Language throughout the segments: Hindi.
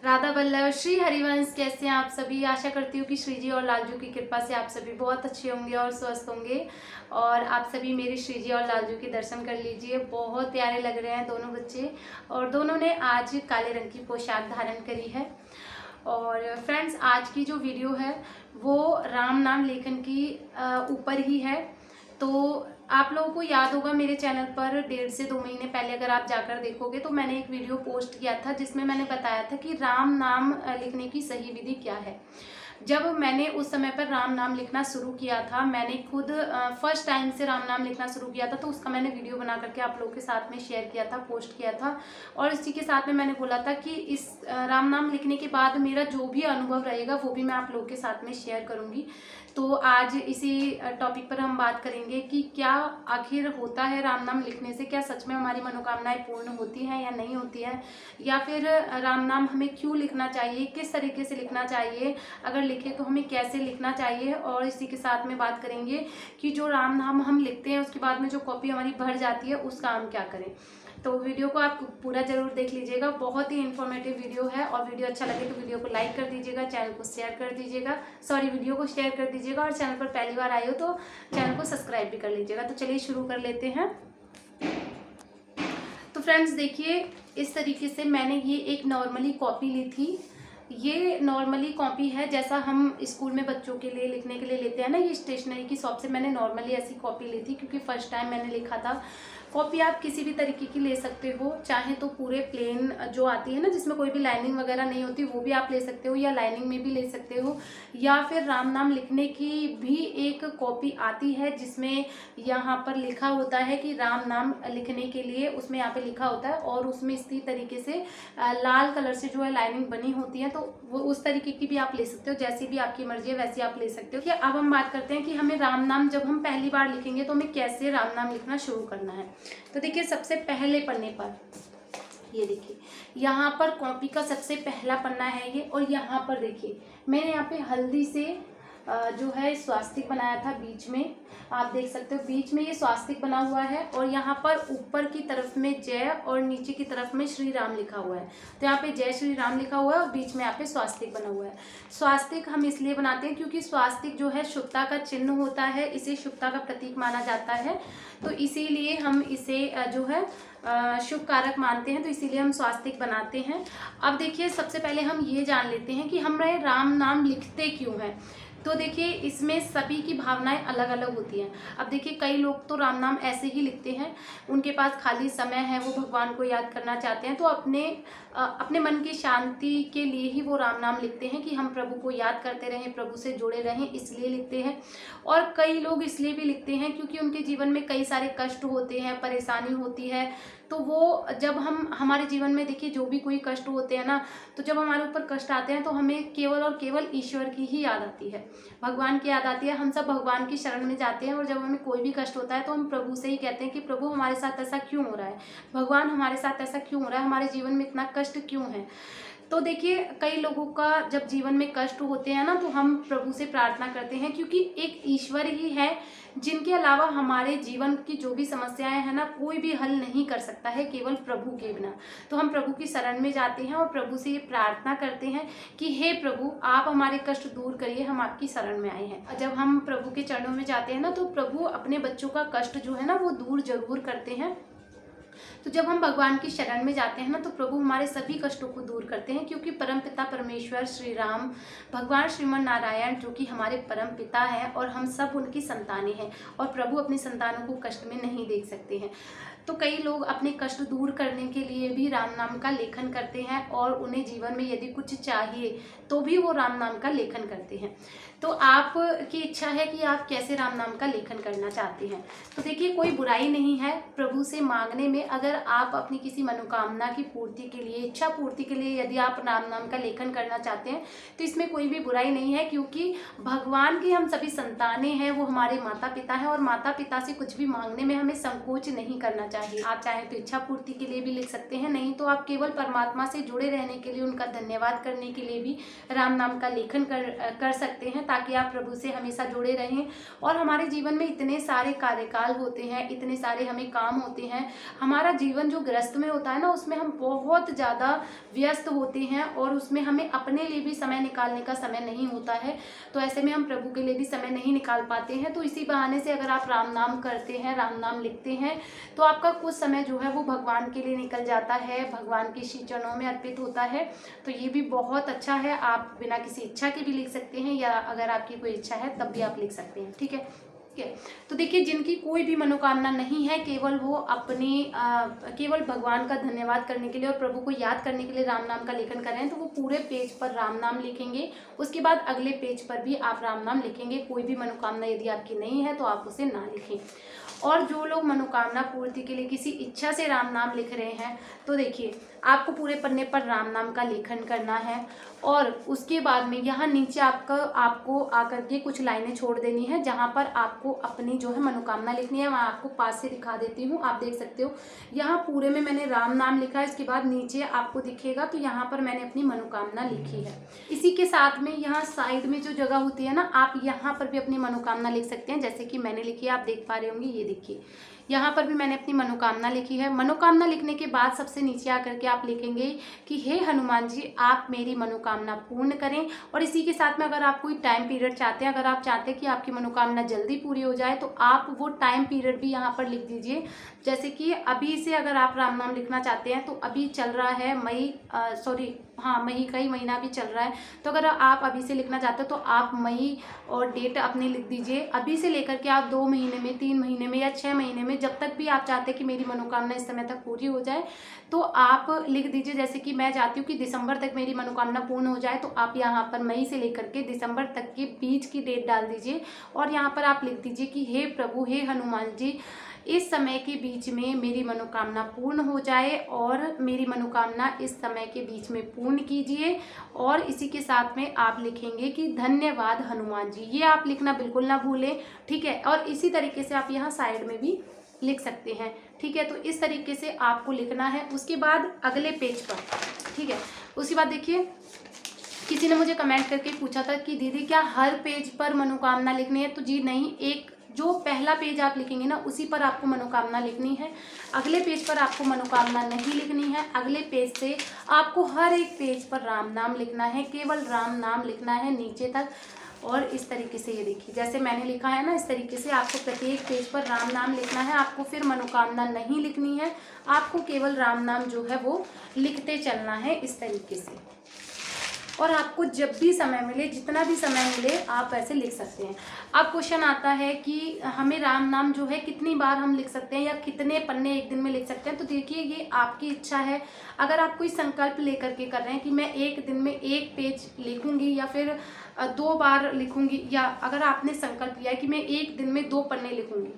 राधा बल्लभ श्री हरिवंश। कैसे हैं आप सभी? आशा करती हूँ कि श्री जी और लालजू की कृपा से आप सभी बहुत अच्छे होंगे और स्वस्थ होंगे। और आप सभी मेरे श्री जी और लालजू के दर्शन कर लीजिए। बहुत प्यारे लग रहे हैं दोनों बच्चे, और दोनों ने आज काले रंग की पोशाक धारण करी है। और फ्रेंड्स, आज की जो वीडियो है वो राम नाम लेखन की ऊपर ही है। तो आप लोगों को याद होगा, मेरे चैनल पर 1.5 से 2 महीने पहले अगर आप जाकर देखोगे तो मैंने एक वीडियो पोस्ट किया था जिसमें मैंने बताया था कि राम नाम लिखने की सही विधि क्या है। जब मैंने उस समय पर राम नाम लिखना शुरू किया था, मैंने खुद फर्स्ट टाइम से राम नाम लिखना शुरू किया था, तो उसका मैंने वीडियो बना करके आप लोगों के साथ में शेयर किया था, पोस्ट किया था। और इसी के साथ में मैंने बोला था कि इस राम नाम लिखने के बाद मेरा जो भी अनुभव रहेगा वो भी मैं आप लोगों के साथ में शेयर करूंगी। तो आज इसी टॉपिक पर हम बात करेंगे कि क्या आखिर होता है राम नाम लिखने से, क्या सच में हमारी मनोकामनाएं पूर्ण होती हैं या नहीं होती है, या फिर राम नाम हमें क्यों लिखना चाहिए, किस तरीके से लिखना चाहिए, अगर लिखे तो हमें कैसे लिखना चाहिए। और इसी के साथ में बात करेंगे कि जो राम नाम हम लिखते हैं उसके बाद में जो कॉपी हमारी भर जाती है उसका हम क्या करें। तो वीडियो को आप पूरा जरूर देख लीजिएगा, बहुत ही इन्फॉर्मेटिव वीडियो है। और वीडियो अच्छा लगे तो वीडियो को लाइक कर दीजिएगा, चैनल को शेयर कर दीजिएगा, वीडियो को शेयर कर दीजिएगा, और चैनल पर पहली बार आए हो तो चैनल को सब्सक्राइब भी कर लीजिएगा। तो चलिए शुरू कर लेते हैं। तो फ्रेंड्स देखिए, इस तरीके से मैंने ये एक नॉर्मली कॉपी ली थी। ये नॉर्मली कॉपी है जैसा हम स्कूल में बच्चों के लिए लिखने के लिए लेते हैं ना, ये स्टेशनरी की शॉप से मैंने नॉर्मली ऐसी कॉपी ली थी क्योंकि फर्स्ट टाइम मैंने लिखा था। कॉपी आप किसी भी तरीके की ले सकते हो, चाहे तो पूरे प्लेन जो आती है ना जिसमें कोई भी लाइनिंग वगैरह नहीं होती वो भी आप ले सकते हो, या लाइनिंग में भी ले सकते हो, या फिर राम नाम लिखने की भी एक कॉपी आती है जिसमें यहाँ पर लिखा होता है कि राम नाम लिखने के लिए, उसमें यहाँ पे लिखा होता है और उसमें इसी तरीके से लाल कलर से जो है लाइनिंग बनी होती है। तो वो उस तरीके की भी आप ले सकते हो, जैसी भी आपकी मर्जी है वैसी आप ले सकते हो। कि अब हम बात करते हैं कि हमें राम नाम जब हम पहली बार लिखेंगे तो हमें कैसे राम नाम लिखना शुरू करना है। तो देखिए, सबसे पहले पन्ने पर ये देखिए, यहाँ पर कॉपी का सबसे पहला पन्ना है ये, और यहाँ पर देखिए मैंने यहाँ पे हल्दी से जो है स्वास्तिक बनाया था बीच में, आप देख सकते हो बीच में ये स्वास्तिक बना हुआ है, और यहाँ पर ऊपर की तरफ में जय और नीचे की तरफ में श्री राम लिखा हुआ है। तो यहाँ पे जय श्री राम लिखा हुआ है और बीच में यहाँ पे स्वास्तिक बना हुआ है। स्वास्तिक हम इसलिए बनाते हैं क्योंकि स्वास्तिक जो है शुभता का चिन्ह होता है, इसे शुभता का प्रतीक माना जाता है। तो इसीलिए हम इसे जो है शुभ कारक मानते हैं, तो इसीलिए हम स्वास्तिक बनाते हैं। अब देखिए, सबसे पहले हम ये जान लेते हैं कि हम राम नाम लिखते क्यों हैं। तो देखिए, इसमें सभी की भावनाएं अलग अलग होती हैं। अब देखिए, कई लोग तो राम नाम ऐसे ही लिखते हैं, उनके पास खाली समय है, वो भगवान को याद करना चाहते हैं, तो अपने मन की शांति के लिए ही वो राम नाम लिखते हैं कि हम प्रभु को याद करते रहें, प्रभु से जुड़े रहें, इसलिए लिखते हैं। और कई लोग इसलिए भी लिखते हैं क्योंकि उनके जीवन में कई सारे कष्ट होते हैं, परेशानी होती है। तो वो जब हम हमारे जीवन में देखिए जो भी कोई कष्ट होते हैं ना, तो जब हमारे ऊपर कष्ट आते हैं तो हमें केवल और केवल ईश्वर की ही याद आती है, भगवान की याद आती है। हम सब भगवान की शरण में जाते हैं, और जब हमें कोई भी कष्ट होता है तो हम प्रभु से ही कहते हैं कि प्रभु हमारे साथ ऐसा क्यों हो रहा है, भगवान हमारे साथ ऐसा क्यों हो रहा है, हमारे जीवन में इतना कष्ट क्यों है। तो देखिए, कई लोगों का जब जीवन में कष्ट होते हैं ना, तो हम प्रभु से प्रार्थना करते हैं क्योंकि एक ईश्वर ही है जिनके अलावा हमारे जीवन की जो भी समस्याएं हैं ना, कोई भी हल नहीं कर सकता है केवल प्रभु के बिना। तो हम प्रभु की शरण में जाते हैं और प्रभु से ये प्रार्थना करते हैं कि हे प्रभु, आप हमारे कष्ट दूर करिए, हम आपकी शरण में आए हैं। जब हम प्रभु के चरणों में जाते हैं ना, तो प्रभु अपने बच्चों का कष्ट जो है ना वो दूर जरूर करते हैं। तो जब हम भगवान की शरण में जाते हैं ना, तो प्रभु हमारे सभी कष्टों को दूर करते हैं, क्योंकि परम पिता परमेश्वर श्री राम, भगवान श्रीमन नारायण जो कि हमारे परम पिता हैं, और हम सब उनकी संतानें हैं, और प्रभु अपनी संतानों को कष्ट में नहीं देख सकते हैं। तो कई लोग अपने कष्ट दूर करने के लिए भी राम नाम का लेखन करते हैं, और उन्हें जीवन में यदि कुछ चाहिए तो भी वो राम नाम का लेखन करते हैं। तो आपकी इच्छा है कि आप कैसे राम नाम का लेखन करना चाहते हैं। तो देखिए, कोई बुराई नहीं है प्रभु से मांगने में। अगर आप अपनी किसी मनोकामना की पूर्ति के लिए, इच्छा पूर्ति के लिए यदि आप राम नाम का लेखन करना चाहते हैं तो इसमें कोई भी बुराई नहीं है, क्योंकि भगवान की हम सभी संतानें हैं, वो हमारे माता पिता हैं, और माता पिता से कुछ भी मांगने में हमें संकोच नहीं करना चाहिए। चाहिए। आप चाहें तो इच्छा पूर्ति के लिए भी लिख सकते हैं, नहीं तो आप केवल परमात्मा से जुड़े रहने के लिए, उनका धन्यवाद करने के लिए भी राम नाम का लेखन कर सकते हैं, ताकि आप प्रभु से हमेशा जुड़े रहें। और हमारे जीवन में इतने सारे कार्यकाल होते हैं, इतने सारे हमें काम होते हैं, हमारा जीवन जो गृहस्थ में होता है ना, उसमें हम बहुत ज़्यादा व्यस्त होते हैं और उसमें हमें अपने लिए भी समय निकालने का समय नहीं होता है। तो ऐसे में हम प्रभु के लिए भी समय नहीं निकाल पाते हैं। तो इसी बहाने से अगर आप राम नाम करते हैं, राम नाम लिखते हैं, तो आपका कुछ समय जो है वो भगवान के लिए निकल जाता है, भगवान के श्री चरणों में अर्पित होता है। तो ये भी बहुत अच्छा है। आप बिना किसी इच्छा के भी लिख सकते हैं, या अगर आपकी कोई इच्छा है तब भी आप लिख सकते हैं। ठीक है। तो देखिए, जिनकी कोई भी मनोकामना नहीं है, केवल वो अपनी केवल भगवान का धन्यवाद करने के लिए और प्रभु को याद करने के लिए राम नाम का लेखन कर रहे हैं, तो वो पूरे पेज पर राम नाम लिखेंगे। उसके बाद अगले पेज पर भी आप राम नाम लिखेंगे। कोई भी मनोकामना यदि आपकी नहीं है तो आप उसे ना लिखें। और जो लोग मनोकामना पूर्ति के लिए किसी इच्छा से राम नाम लिख रहे हैं, तो देखिए, आपको पूरे पन्ने पर राम नाम का लेखन करना है और उसके बाद में यहाँ नीचे आपको आकर के कुछ लाइनें छोड़ देनी है, जहाँ पर आपको अपनी जो है मनोकामना लिखनी है। वहाँ आपको पास से दिखा देती हूँ, आप देख सकते हो। यहाँ पूरे में मैंने राम नाम लिखा है, इसके बाद नीचे आपको दिखेगा तो यहाँ पर मैंने अपनी मनोकामना लिखी है। इसी के साथ में यहाँ साइड में जो जगह होती है ना, आप यहाँ पर भी अपनी मनोकामना लिख सकते हैं, जैसे कि मैंने लिखी है, आप देख पा रहे होंगे। ये देखिए, यहाँ पर भी मैंने अपनी मनोकामना लिखी है। मनोकामना लिखने के बाद सबसे नीचे आकर के आप लिखेंगे कि हे हनुमान जी, आप मेरी मनोकामना पूर्ण करें। और इसी के साथ में अगर आप कोई टाइम पीरियड चाहते हैं, अगर आप चाहते हैं कि आपकी मनोकामना जल्दी पूरी हो जाए, तो आप वो टाइम पीरियड भी यहाँ पर लिख दीजिए। जैसे कि अभी से अगर आप राम नाम लिखना चाहते हैं, तो अभी चल रहा है मई का ही महीना भी चल रहा है। तो अगर आप अभी से लिखना चाहते हो तो आप मई और डेट अपनी लिख दीजिए। अभी से लेकर के आप 2 महीने में, 3 महीने में या 6 महीने में, जब तक भी आप चाहते हैं कि मेरी मनोकामना इस समय तक पूरी हो जाए, तो आप लिख दीजिए। जैसे कि मैं चाहती हूँ कि दिसंबर तक मेरी मनोकामना पूर्ण हो जाए, तो आप यहाँ पर मई से लेकर के दिसंबर तक के बीच की डेट डाल दीजिए और यहाँ पर आप लिख दीजिए कि हे प्रभु, हे हनुमान जी, इस समय के बीच में मेरी मनोकामना पूर्ण हो जाए और मेरी मनोकामना इस समय के बीच में पूर्ण कीजिए। और इसी के साथ में आप लिखेंगे कि धन्यवाद हनुमान जी। ये आप लिखना बिल्कुल ना भूलें, ठीक है। और इसी तरीके से आप यहाँ साइड में भी लिख सकते हैं, ठीक है। तो इस तरीके से आपको लिखना है। उसके बाद अगले पेज पर, ठीक है, उसके बाद देखिए, किसी ने मुझे कमेंट करके पूछा था कि दीदी क्या हर पेज पर मनोकामना लिखनी है? तो जी नहीं, एक जो पहला पेज आप लिखेंगे ना, उसी पर आपको मनोकामना लिखनी है। अगले पेज पर आपको मनोकामना नहीं लिखनी है। अगले पेज से आपको हर एक पेज पर राम नाम लिखना है, केवल राम नाम लिखना है नीचे तक। और इस तरीके से ये देखिए, जैसे मैंने लिखा है ना, इस तरीके से आपको प्रत्येक पेज पर राम नाम लिखना है। आपको फिर मनोकामना नहीं लिखनी है, आपको केवल राम नाम जो है वो लिखते चलना है इस तरीके से। और आपको जब भी समय मिले, जितना भी समय मिले, आप ऐसे लिख सकते हैं। अब क्वेश्चन आता है कि हमें राम नाम जो है कितनी बार हम लिख सकते हैं या कितने पन्ने एक दिन में लिख सकते हैं? तो देखिए, ये आपकी इच्छा है। अगर आप कोई संकल्प लेकर के कर रहे हैं कि मैं एक दिन में 1 पेज लिखूंगी या फिर 2 बार लिखूंगी, या अगर आपने संकल्प लिया है कि मैं एक दिन में 2 पन्ने लिखूंगी,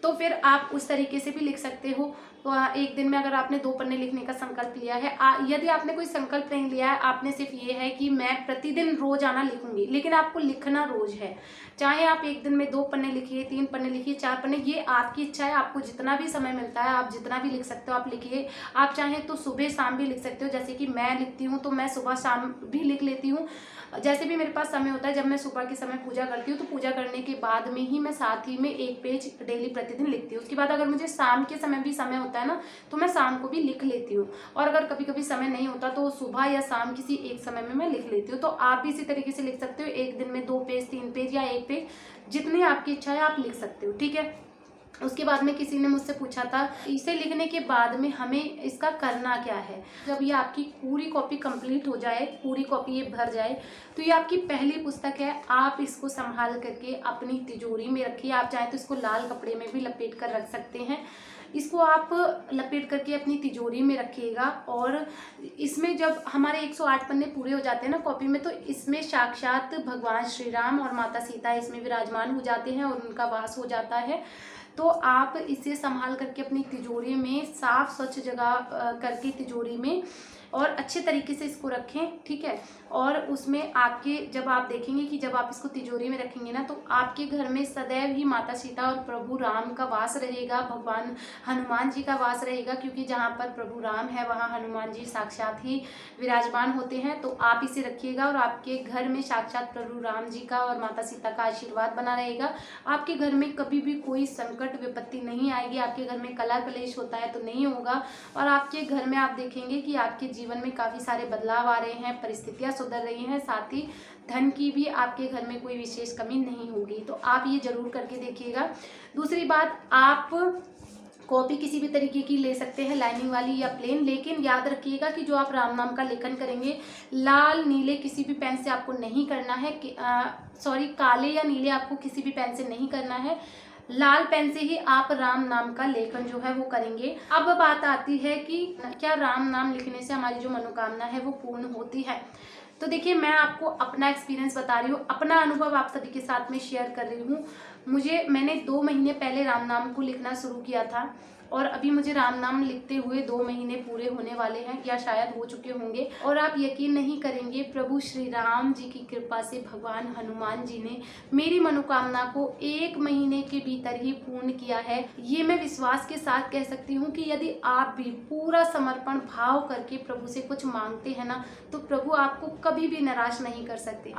तो फिर आप उस तरीके से भी लिख सकते हो। तो एक दिन में अगर आपने 2 पन्ने लिखने का संकल्प लिया है, यदि आपने कोई संकल्प नहीं लिया है, आपने सिर्फ ये है कि मैं प्रतिदिन रोजाना लिखूंगी, लेकिन आपको लिखना रोज है। चाहे आप एक दिन में 2 पन्ने लिखिए, 3 पन्ने लिखिए, 4 पन्ने, ये आपकी इच्छा है। आपको जितना भी समय मिलता है, आप जितना भी लिख सकते हो आप लिखिए। आप चाहें तो सुबह शाम भी लिख सकते हो। जैसे कि मैं लिखती हूँ तो मैं सुबह शाम भी लिख लेती हूँ। जैसे भी मेरे पास समय होता है, जब मैं सुबह के समय पूजा करती हूँ, तो पूजा करने के बाद में ही मैं साथ ही में 1 पेज डेली प्रतिदिन लिखती हूँ। उसके बाद अगर मुझे शाम के समय भी समय होता है ना, तो मैं शाम को भी लिख लेती हूँ। और अगर कभी कभी समय नहीं होता तो सुबह या शाम किसी एक समय में मैं लिख लेती हूँ। तो आप भी इसी तरीके से लिख सकते हो। एक दिन में 2 पेज, 3 पेज या 1 पेज, जितनी आपकी इच्छा है आप लिख सकते हो, ठीक है। उसके बाद में किसी ने मुझसे पूछा था, इसे लिखने के बाद में हमें इसका करना क्या है? जब ये आपकी पूरी कॉपी कंप्लीट हो जाए, पूरी कॉपी ये भर जाए, तो ये आपकी पहली पुस्तक है। आप इसको संभाल करके अपनी तिजोरी में रखिए। आप चाहें तो इसको लाल कपड़े में भी लपेट कर रख सकते हैं। इसको आप लपेट करके अपनी तिजोरी में रखिएगा। और इसमें जब हमारे 108 पन्ने पूरे हो जाते हैं ना कॉपी में, तो इसमें साक्षात भगवान श्री राम और माता सीता इसमें विराजमान हो जाते हैं और उनका वास हो जाता है। तो आप इसे संभाल करके अपनी तिजोरी में, साफ स्वच्छ जगह करके तिजोरी में और अच्छे तरीके से इसको रखें, ठीक है। और उसमें आपके जब आप देखेंगे कि जब आप इसको तिजोरी में रखेंगे ना, तो आपके घर में सदैव ही माता सीता और प्रभु राम का वास रहेगा, भगवान हनुमान जी का वास रहेगा, क्योंकि जहाँ पर प्रभु राम है वहाँ हनुमान जी साक्षात ही विराजमान होते हैं। तो आप इसे रखिएगा और आपके घर में साक्षात प्रभु राम जी का और माता सीता का आशीर्वाद बना रहेगा। आपके घर में कभी भी कोई संकट विपत्ति नहीं आएगी, आपके घर में कलह कलेश होता है तो नहीं होगा, और आपके घर में आप देखेंगे कि आपके जीवन में काफ़ी सारे बदलाव आ रहे हैं, परिस्थितियाँ सुधर रही हैं, साथ ही धन की भी आपके घर में कोई विशेष कमी नहीं होगी। तो आप ये जरूर करके देखिएगा। दूसरी बात, आप कॉपी किसी भी तरीके की ले सकते हैं, लाइनिंग वाली या प्लेन, लेकिन याद रखिएगा कि जो आप राम नाम का लेखन करेंगे, लाल नीले किसी भी पेन से आपको नहीं करना है, काले या नीले आपको किसी भी पेन से नहीं करना है, लाल पेन से ही आप राम नाम का लेखन जो है वो करेंगे। अब बात आती है कि क्या राम नाम लिखने से हमारी जो मनोकामना है वो पूर्ण होती है। तो देखिए, मैं आपको अपना एक्सपीरियंस बता रही हूँ, अपना अनुभव आप सभी के साथ में शेयर कर रही हूँ। मैंने 2 महीने पहले राम नाम को लिखना शुरू किया था, और अभी मुझे राम नाम लिखते हुए 2 महीने पूरे होने वाले हैं, या शायद हो चुके होंगे। और आप यकीन नहीं करेंगे, प्रभु श्री राम जी की कृपा से भगवान हनुमान जी ने मेरी मनोकामना को 1 महीने के भीतर ही पूर्ण किया है। ये मैं विश्वास के साथ कह सकती हूँ कि यदि आप भी पूरा समर्पण भाव करके प्रभु से कुछ मांगते हैं ना, तो प्रभु आपको कभी भी निराश नहीं कर सकते।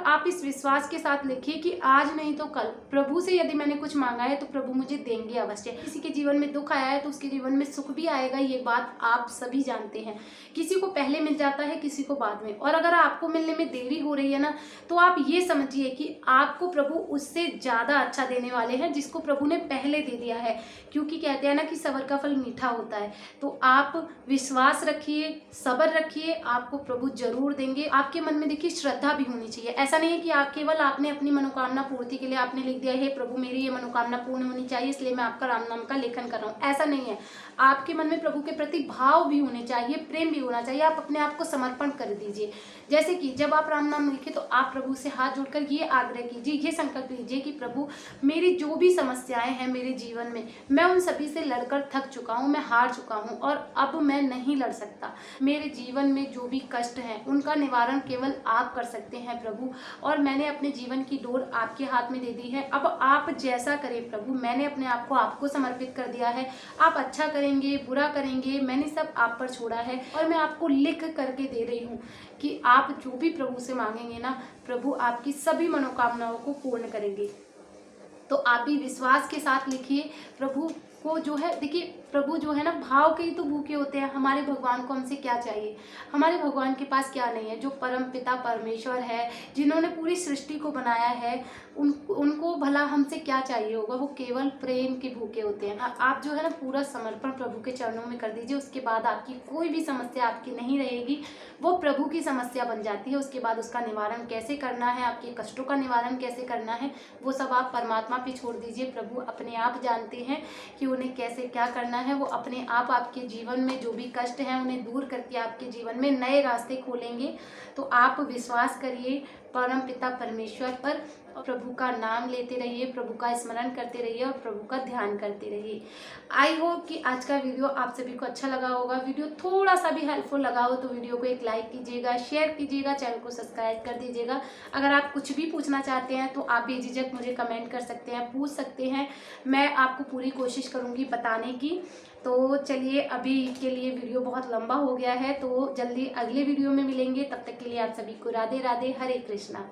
आप इस विश्वास के साथ लिखिए कि आज नहीं तो कल प्रभु से यदि मैंने कुछ मांगा है तो प्रभु मुझे देंगे अवश्य। किसी के जीवन में दुख आया है तो उसके जीवन में सुख भी आएगा, ये बात आप सभी जानते हैं। किसी को पहले मिल जाता है, किसी को बाद में, और अगर आपको मिलने में देरी हो रही है ना, तो आप ये समझिए कि आपको प्रभु उससे ज्यादा अच्छा देने वाले हैं जिसको प्रभु ने पहले दे दिया है, क्योंकि कहते हैं ना कि सबर का फल मीठा होता है। तो आप विश्वास रखिए, सब्र रखिए, आपको प्रभु जरूर देंगे। आपके मन में देखिए श्रद्धा भी होनी चाहिए। ऐसा नहीं है कि आपने अपनी मनोकामना पूर्ति के लिए आपने लिख दिया है, प्रभु मेरी ये मनोकामना पूर्ण होनी चाहिए इसलिए मैं आपका राम नाम का लेखन कर रहा हूँ, ऐसा नहीं है। आपके मन में प्रभु के प्रति भाव भी होने चाहिए, प्रेम भी होना चाहिए। आप अपने आप को समर्पण कर दीजिए। जैसे कि जब आप राम नाम लिखे तो आप प्रभु से हाथ जोड़कर ये आग्रह कीजिए, ये संकल्प लीजिए कि प्रभु मेरी जो भी समस्याएं हैं मेरे जीवन में, मैं उन सभी से लड़कर थक चुका हूँ, मैं हार चुका हूँ और अब मैं नहीं लड़ सकता। मेरे जीवन में जो भी कष्ट हैं उनका निवारण केवल आप कर सकते हैं प्रभु, और मैंने अपने जीवन की डोर आपके हाथ में दे दी है। अब आप जैसा करें प्रभु, मैंने अपने आप को आपको समर्पित कर दिया है। आप अच्छा करेंगे बुरा करेंगे, मैंने सब आप पर छोड़ा है, और मैं आपको लिख करके दे रही हूँ कि आप जो भी प्रभु से मांगेंगे ना, प्रभु आपकी सभी मनोकामनाओं को पूर्ण करेंगे। तो आप भी विश्वास के साथ लिखिए। प्रभु को जो है, देखिए प्रभु जो है ना, भाव के ही तो भूखे होते हैं। हमारे भगवान को हमसे क्या चाहिए? हमारे भगवान के पास क्या नहीं है? जो परम पिता परमेश्वर है, जिन्होंने पूरी सृष्टि को बनाया है, उनको भला हमसे क्या चाहिए होगा? वो केवल प्रेम के भूखे होते हैं। आप जो है ना पूरा समर्पण प्रभु के चरणों में कर दीजिए। उसके बाद आपकी कोई भी समस्या आपकी नहीं रहेगी, वो प्रभु की समस्या बन जाती है। उसके बाद उसका निवारण कैसे करना है, आपके कष्टों का निवारण कैसे करना है, वो सब आप परमात्मा पे छोड़ दीजिए। प्रभु अपने आप जानते हैं कि उन्हें कैसे क्या करना है। वो अपने आप आपके जीवन में जो भी कष्ट हैं उन्हें दूर करके आपके जीवन में नए रास्ते खोलेंगे। तो आप विश्वास करिए परम पिता परमेश्वर पर, और प्रभु का नाम लेते रहिए, प्रभु का स्मरण करते रहिए और प्रभु का ध्यान करते रहिए। आई होप कि आज का वीडियो आप सभी को अच्छा लगा होगा। वीडियो थोड़ा सा भी हेल्पफुल लगा हो तो वीडियो को एक लाइक कीजिएगा, शेयर कीजिएगा, चैनल को सब्सक्राइब कर दीजिएगा। अगर आप कुछ भी पूछना चाहते हैं तो आप बेझिझक मुझे कमेंट कर सकते हैं, पूछ सकते हैं। मैं आपको पूरी कोशिश करूँगी बताने की। तो चलिए, अभी के लिए वीडियो बहुत लंबा हो गया है, तो जल्दी अगले वीडियो में मिलेंगे। तब तक के लिए आप सभी को राधे राधे, हरे कृष्णा।